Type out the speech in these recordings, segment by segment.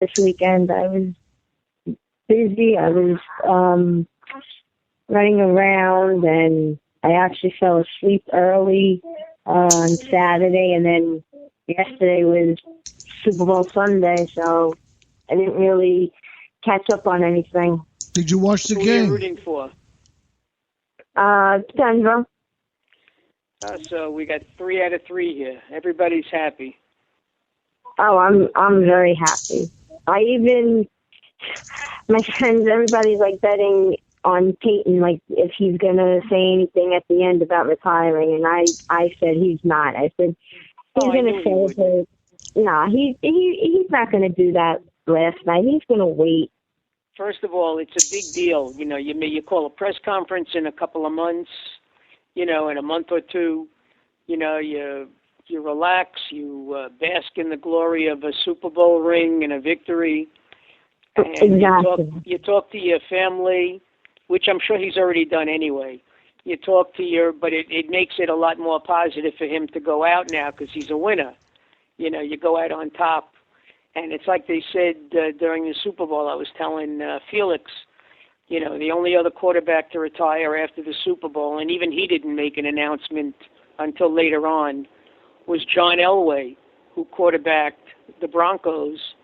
this weekend. I was busy. I was running around, and I actually fell asleep early on Saturday, and then yesterday was Super Bowl Sunday, so I didn't really catch up on anything. Did you watch the Who are game? you rooting for? Denver. So we got 3 out of 3 here. Everybody's happy. Oh, I'm very happy. My friends, everybody's like betting on Peyton, like if he's gonna say anything at the end about retiring, and I said he's not. I said he's gonna say he's not gonna do that last night. He's gonna wait. First of all, it's a big deal. You know, you call a press conference in a couple of months. You know, in a month or two. You know, you relax. You bask in the glory of a Super Bowl ring and a victory. And Exactly. you talk to your family, which I'm sure he's already done anyway. You talk to but it makes it a lot more positive for him to go out now because he's a winner. You know, you go out on top. And it's like they said during the Super Bowl, I was telling Felix, you know, the only other quarterback to retire after the Super Bowl, and even he didn't make an announcement until later on, was John Elway, who quarterbacked the Broncos.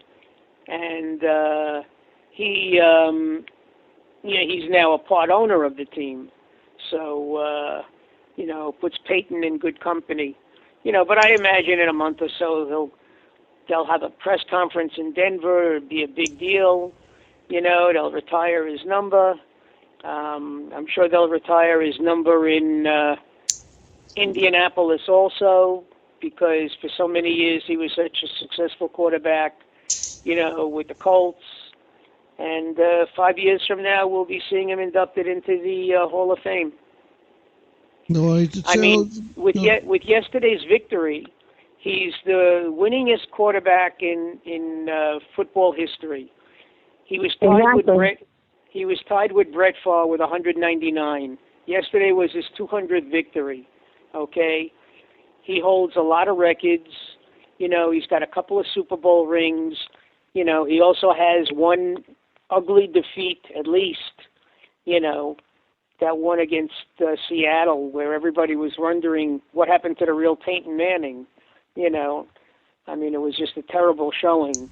And he's now a part owner of the team. So, you know, puts Peyton in good company. You know, but I imagine in a month or so they'll have a press conference in Denver. It'll be a big deal. You know, they'll retire his number. I'm sure they'll retire his number in Indianapolis also, because for so many years he was such a successful quarterback, you know, with the Colts. And 5 years from now, we'll be seeing him inducted into the Hall of Fame. No, with yesterday's victory, he's the winningest quarterback in football history. He was tied with Brett Favre with 199. Yesterday was his 200th victory. Okay, he holds a lot of records. You know, he's got a couple of Super Bowl rings. You know, he also has one ugly defeat, at least. You know, that one against Seattle, where everybody was wondering what happened to the real Peyton Manning. You know, I mean, it was just a terrible showing.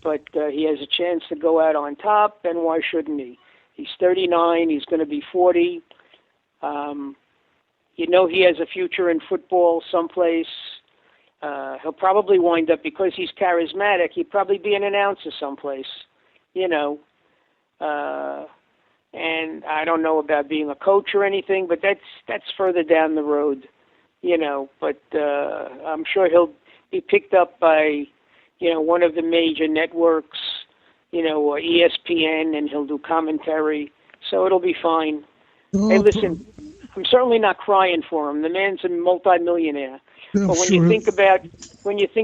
But he has a chance to go out on top, and why shouldn't he? He's 39. He's going to be 40. You know, he has a future in football someplace. He'll probably wind up, because he's charismatic, he'd probably be an announcer someplace, you know. And I don't know about being a coach or anything, but that's further down the road, you know. But I'm sure he'll be picked up by, you know, one of the major networks, you know, or ESPN, and he'll do commentary. So it'll be fine. Hey, listen, I'm certainly not crying for him. The man's a multimillionaire. Yeah, but when you think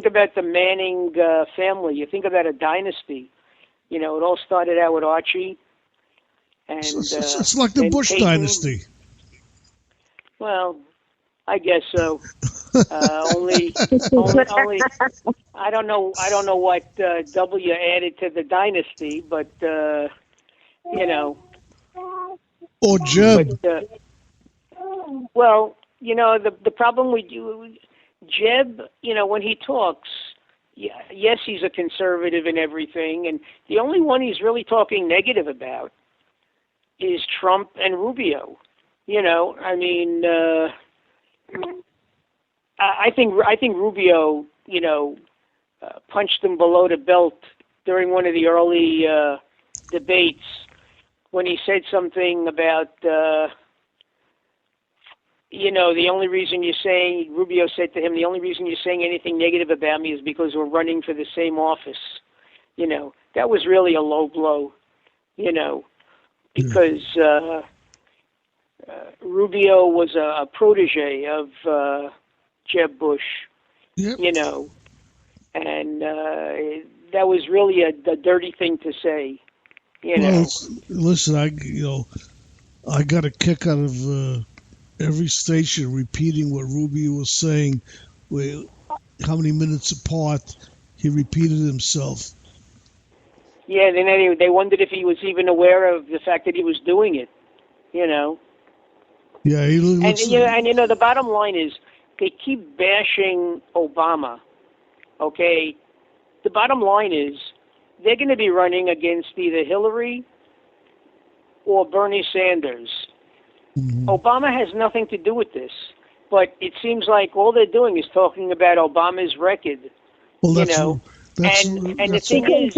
about the Manning family, you think about a dynasty. You know, it all started out with Archie. And it's like the Bush Peyton. dynasty. Well, I guess so. Only I don't know what W added to the dynasty, but you know. Or Jeb. But, well, you know, the problem with Jeb, you know, when he talks, yes, he's a conservative and everything, and the only one he's really talking negative about is Trump and Rubio. You know, I mean, I think Rubio, you know, punched him below the belt during one of the early debates when he said something about, you know, the only reason Rubio said to him, the only reason you're saying anything negative about me is because we're running for the same office. You know, that was really a low blow, you know, because Rubio was a protege of Jeb Bush, you know, and that was really a dirty thing to say, you know. Listen, I got a kick out of every station repeating what Rubio was saying, how many minutes apart he repeated himself. Yeah, then they wondered if he was even aware of the fact that he was doing it, you know. Yeah, he looks. And the bottom line is they keep bashing Obama. Okay, the bottom line is they're going to be running against either Hillary or Bernie Sanders. Mm-hmm. Obama has nothing to do with this, but it seems like all they're doing is talking about Obama's record. Well, that's the thing is,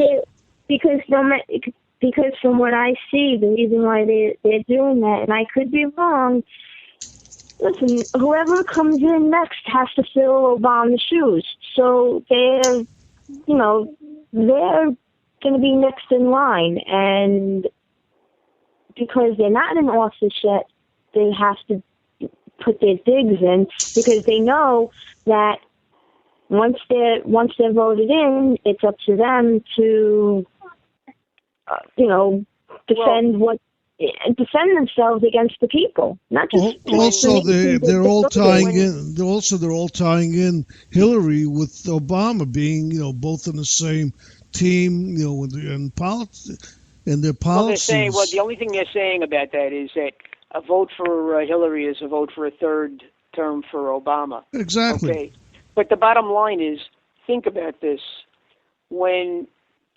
because from what I see, the reason why they're doing that, and I could be wrong. Listen, whoever comes in next has to fill Obama's shoes, so they're going to be next in line, and because they're not in office yet, they have to put their digs in because they know that once they're voted in, it's up to them to defend themselves against the people. Not just also they're all tying in. They're all tying in Hillary with Obama being both in the same team, and politics and their policies. The only thing they're saying about that is that a vote for Hillary is a vote for a third term for Obama. Exactly. Okay. But the bottom line is, think about this. When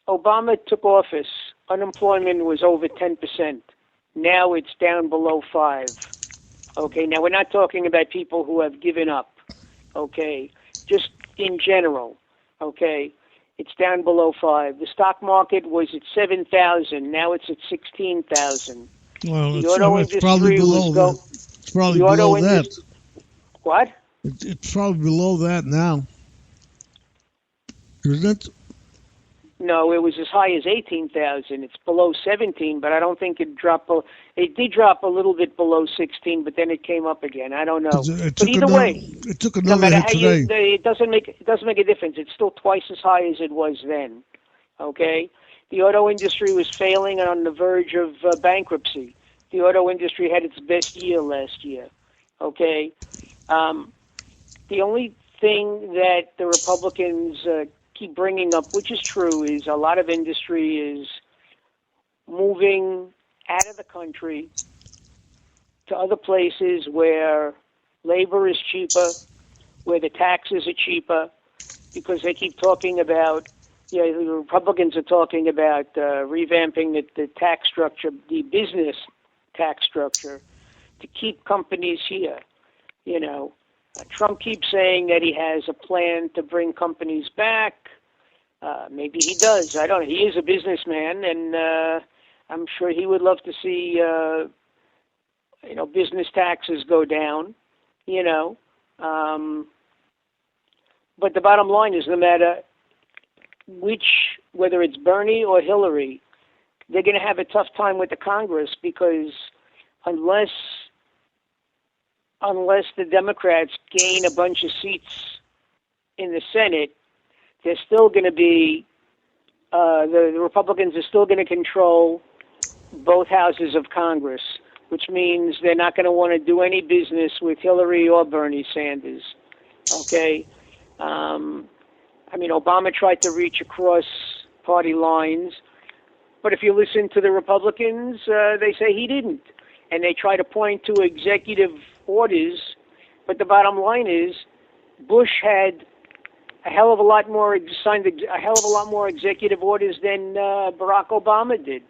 Obama took office, unemployment was over 10%. Now it's down below 5%. Okay. Now we're not talking about people who have given up. Okay. Just in general. Okay. It's down below 5%. The stock market was at 7,000. Now it's at 16,000. Well, it's probably below that. It's probably below that. What? It's probably below that now, isn't it? No, it was as high as 18,000. It's below 17, but I don't think it dropped. It did drop a little bit below 16, but then it came up again. I don't know. But either way, it took another hit today. It doesn't make a difference. It's still twice as high as it was then. Okay, the auto industry was failing and on the verge of bankruptcy. The auto industry had its best year last year. Okay, the only thing that the Republicans keep bringing up, which is true, is a lot of industry is moving out of the country to other places where labor is cheaper, where the taxes are cheaper, because they keep talking about, the Republicans are talking about revamping the tax structure, the business tax structure, to keep companies here. Trump keeps saying that he has a plan to bring companies back. Maybe he does. I don't know. He is a businessman, and I'm sure he would love to see, business taxes go down, But the bottom line is no matter whether it's Bernie or Hillary, they're going to have a tough time with the Congress because unless the Democrats gain a bunch of seats in the Senate, they're still going to be, the Republicans are still going to control both houses of Congress, which means they're not going to want to do any business with Hillary or Bernie Sanders. Okay? Obama tried to reach across party lines, but if you listen to the Republicans, they say he didn't. And they try to point to executive orders, but the bottom line is Bush had signed a hell of a lot more executive orders than Barack Obama did.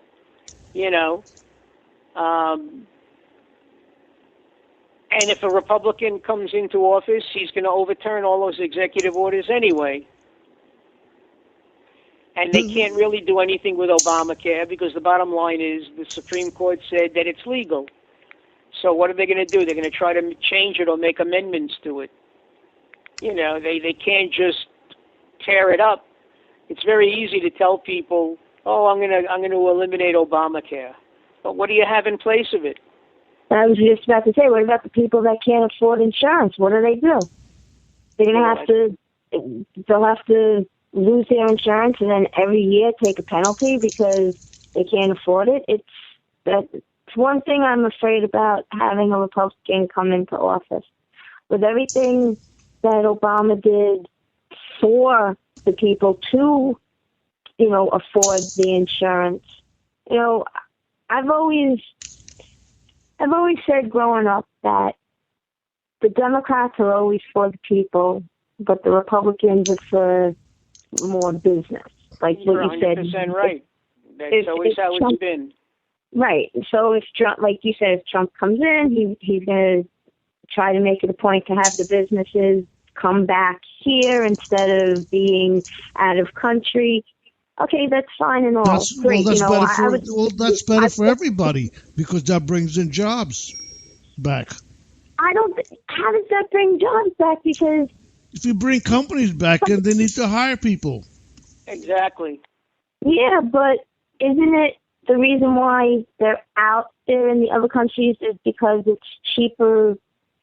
And if a Republican comes into office, he's going to overturn all those executive orders anyway. And they can't really do anything with Obamacare because the bottom line is the Supreme Court said that it's legal. So what are they going to do? They're going to try to change it or make amendments to it. They can't just tear it up. It's very easy to tell people, "Oh, I'm going to eliminate Obamacare," but what do you have in place of it? I was just about to say, what about the people that can't afford insurance? What do they do? They're going to have to. They'll have to lose their insurance and then every year take a penalty because they can't afford it. It's one thing I'm afraid about having a Republican come into office. With everything that Obama did for the people to afford the insurance. I've always said growing up that the Democrats are always for the people, but the Republicans are for more business. Like You're what you said. 100% right. That's always how it's been. Right. So if Trump, like you said, if Trump comes in, he's going to try to make it a point to have the businesses come back here instead of being out of country. Okay, that's fine and all. Great. That's better for everybody because that brings in jobs back. How does that bring jobs back? Because if you bring companies back in, they need to hire people. Exactly. Yeah, but isn't it the reason why they're out there in the other countries is because it's cheaper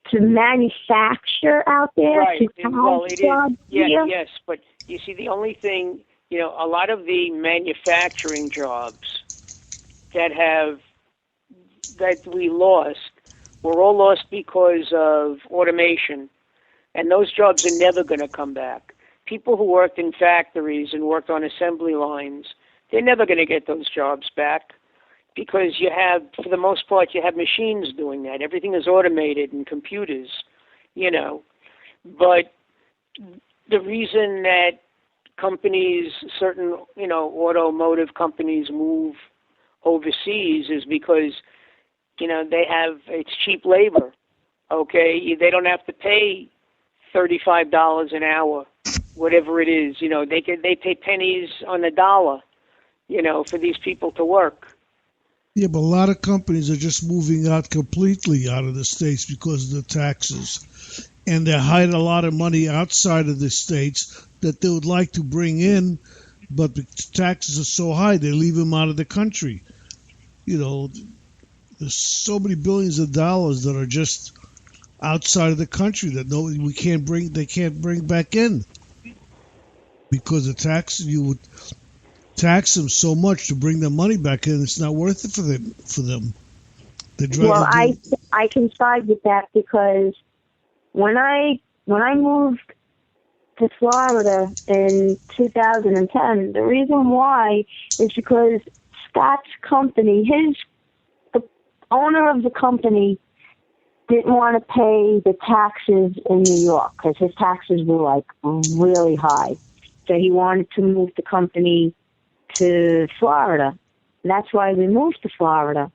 to manufacture out there? Right. Well, it is. Yes, but you see, the only thing, a lot of the manufacturing jobs that we lost were all lost because of automation, and those jobs are never going to come back. People who worked in factories and worked on assembly lines, they're never going to get those jobs back because for the most part, you have machines doing that. Everything is automated and computers, But the reason that companies, certain, automotive companies move overseas is because, it's cheap labor, okay? They don't have to pay $35 an hour, whatever it is. They pay pennies on the dollar, for these people to work. Yeah, but a lot of companies are just moving out completely out of the States because of the taxes. And they hide a lot of money outside of the States that they would like to bring in, but the taxes are so high, they leave them out of the country. There's so many billions of dollars that are just outside of the country that they can't bring back in because you would tax them so much to bring their money back in. It's not worth it for them. Well, I can side with that because when I moved to Florida in 2010, the reason why is because Scott's company, the owner of the company, didn't want to pay the taxes in New York because his taxes were really high. So he wanted to move the company to Florida. And that's why we moved to Florida,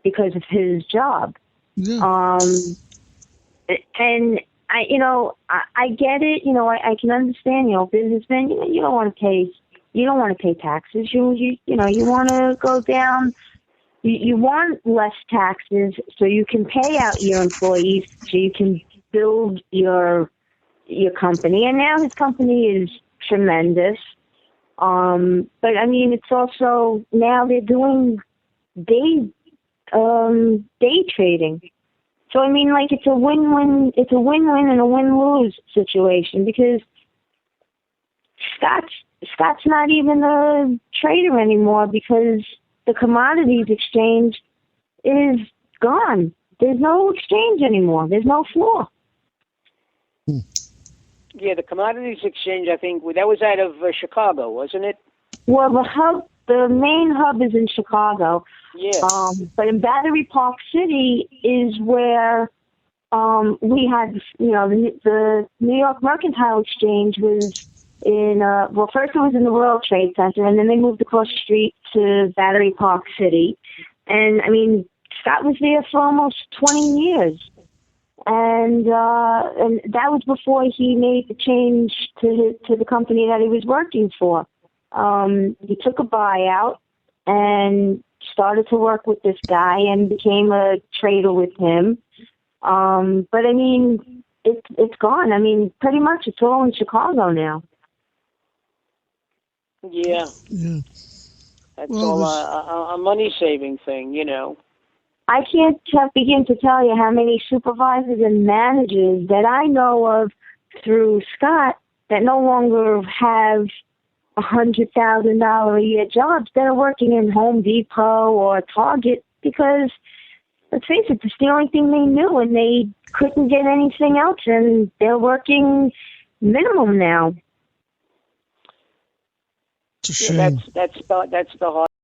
because of his job. Yeah. And I get it. I can understand. Businessmen, you don't want to pay taxes. You want to go down. You want less taxes so you can pay out your employees, so you can build your company. And now his company is tremendous. But it's also now they're doing day trading. So it's a win-win. It's a win-win and a win-lose situation because Scott's not even a trader anymore because the commodities exchange is gone. There's no exchange anymore. There's no floor. Yeah, the commodities exchange, I think, that was out of Chicago, wasn't it? Well, the main hub is in Chicago. Yeah. But in Battery Park City is where we had, the New York Mercantile Exchange was in, first it was in the World Trade Center, and then they moved across the street to Battery Park City. And, Scott was there for almost 20 years. And that was before he made the change to the company that he was working for. He took a buyout and started to work with this guy and became a trader with him. But it's gone. Pretty much it's all in Chicago now. Yeah. That's all a money-saving thing, I can't begin to tell you how many supervisors and managers that I know of through Scott that no longer have $100,000 a year jobs that are working in Home Depot or Target because, let's face it, it's the only thing they knew and they couldn't get anything else and they're working minimum now. It's a shame. That's the hard.